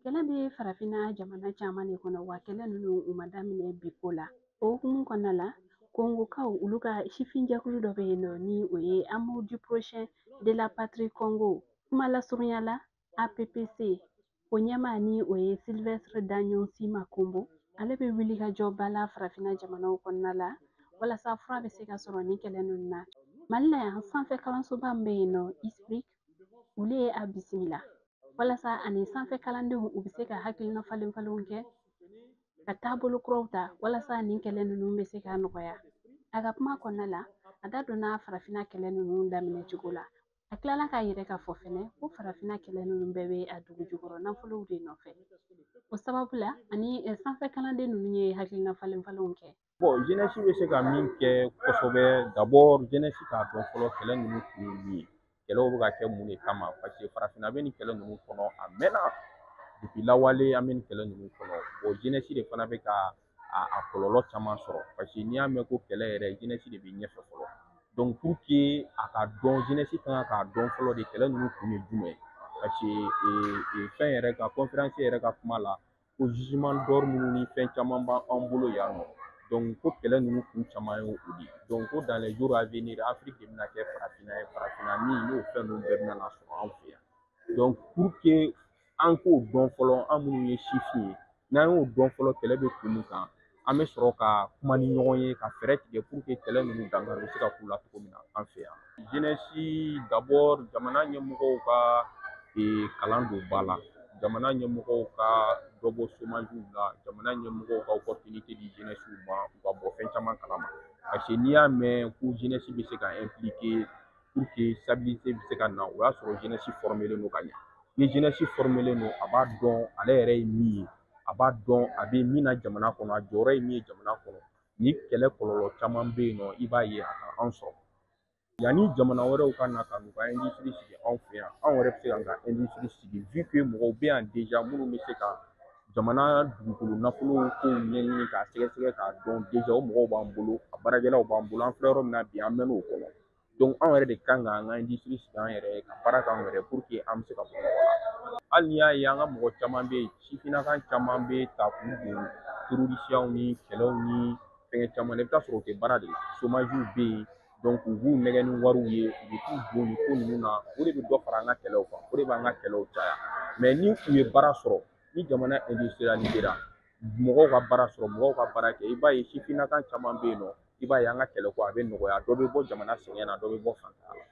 Kɛlɛ bɛ farafinna jamana caman de kɔnɔ wa kɛlɛ ninnu u ma daminɛ bi ko la. O hukumu kɔnɔna la, Kongokaw olu ka sifin jɛkulu dɔ bɛ yen nɔ ni o ye Amour du Prochain de la Patrie Congo. Kuma lasurunya la APPC. O ɲɛmaa ni o ye Sylvestre Dagnon Sima Kombo. Ale bɛ wuli ka jɔ ba la farafinna jamanaw kɔnɔna la walasa fura bɛ se ka sɔrɔ ni kɛlɛ ninnu na. Mali la yan sanfɛ kalansoba min bɛ yen nɔ ISPRIC olu ye a bisimila. Walasa ani sanfɛ kalandenw u bɛ se ka hakilina falen-falenw kɛ ka taabolo kuraw ta walasa nin kɛlɛ ninnu bɛ se ka nɔgɔya. A ka kuma kɔnɔna la a da donna farafinna kɛlɛ ninnu daminɛ cogo la. A tilala k'a yɛrɛ k'a fɔ fɛnɛ ko farafinna kɛlɛ ninnu bɛɛ bɛ a dugu jukɔrɔ nafolow de nɔfɛ. O sababu la ani sanfɛ kalanden ninnu ye hakilina falen-falenw kɛ. Bon, jeunesse bɛ se ka min kɛ kosɛbɛ d'abord jeunesse k'a dɔn fɔlɔ kɛlɛ ninnu kun ye min ye. Kɛlɛw bɛ ka kɛ mun de kama parce que farafinna bɛ nin kɛlɛ ninnu kɔnɔ a mɛnna depuis lawale an bɛ nin kɛlɛ ninnu kɔnɔ. Bon jeunesse de fana bɛ ka a kɔlɔlɔ caman sɔrɔ parce que n'i y'a mɛn ko kɛlɛ yɛrɛ jeunesse de bɛ ɲɛfɛ fɔlɔ. Donc pour que a ka dɔn jeunesse kan k'a dɔn fɔlɔ de kɛlɛ ninnu kun ye jumɛn ye parce que fɛn yɛrɛ ka conférence yɛrɛ ka kuma la ko jugement d'or minnu ni fɛn caman b'an bolo yan nɔ. Donc ko kɛlɛ ninnu kun caman ye o de ye. Donc ko dans les jours à venir Afrique de bɛna kɛ farafinna ye farafinna min n'o fɛn ninnu bɛɛ bɛna sɔrɔ an fɛ yan. Donc pour que an k'o dɔn fɔlɔ an minnu ye sifin ye n'an y'o dɔn fɔlɔ kɛlɛ bɛ kun min kan an bɛ sɔrɔ ka kuma ni ɲɔgɔn ye ka fɛɛrɛ tigɛ pour que kɛlɛ ninnu dankari bɛ se ka k'u la cogo min na an fɛ yan. Jeunesse d'abord jamana ɲɛmɔgɔw ka kalan don ba la. Jamana ɲɛmɔgɔw ka dɔ bɔ chômage la, jamana ɲɛmɔgɔw ka opportunité di jeunesse ma u ka bɔ fɛn caman kalama. Parce que n'i y'a mɛn ko jeunesse bɛ se ka impliquer pour que stabilité bɛ se ka na o y'a sɔrɔ jeunesse formelen don ka ɲɛ. Ni jeunesse formelen don a b'a dɔn ale yɛrɛ ye min ye, a b'a dɔn a bɛ min na jamana kɔnɔ, a jɔyɔrɔ ye min ye jamana kɔnɔ. Ni kɛlɛ kɔlɔlɔ caman bɛ yen nɔ i b'a ye a ka an sɔrɔ. Yanni jamana wɛrɛw ka na ka n'u ka industrie sigi anw fɛ yan, anw yɛrɛ bɛ se k'an ka industrie sigi vu que mɔgɔw bɛ yan déjà minnu bɛ se ka jamana dugukolo nafolo kow ɲɛɲini k'a sɛgɛsɛgɛ k'a dɔn déjà o mɔgɔw b'an bolo, a baarakɛlaw b'an bolo, an filɛ yɔrɔ min na bi an mɛn'o kɔnɔ. Donc anw yɛrɛ de kan k'an ka industrie sigi an yɛrɛ ye ka baara k'an yɛrɛ pour que an bɛ se ka bɔ nɔgɔ la. Hali n'i y'a ye an ka mɔgɔ caman bɛ yen, sifinnaka caman bɛ ta k'u don terrorisiyaw ni kɛlɛw ni fɛnkɛ caman na i bɛ taa sɔrɔ o tɛ baara de la, chômage bɛ yen. Donc u b'u nɛgɛ ni wariw ye u bɛ t'u don nin ko ninnu na o de bɛ dɔ fara an ka kɛlɛw kan o de b'an ka kɛlɛw caya mais ni u ye baara sɔrɔ ni jamana industrialisera mɔgɔw ka baara sɔrɔ mɔgɔw ka baara kɛ i b'a ye sifinnaka caman bɛ yen nɔ i b'a ye an ka kɛlɛko a bɛ nɔgɔya dɔ bɛ bɔ jamana sɛgɛn na dɔ bɛ bɔ fantanya la.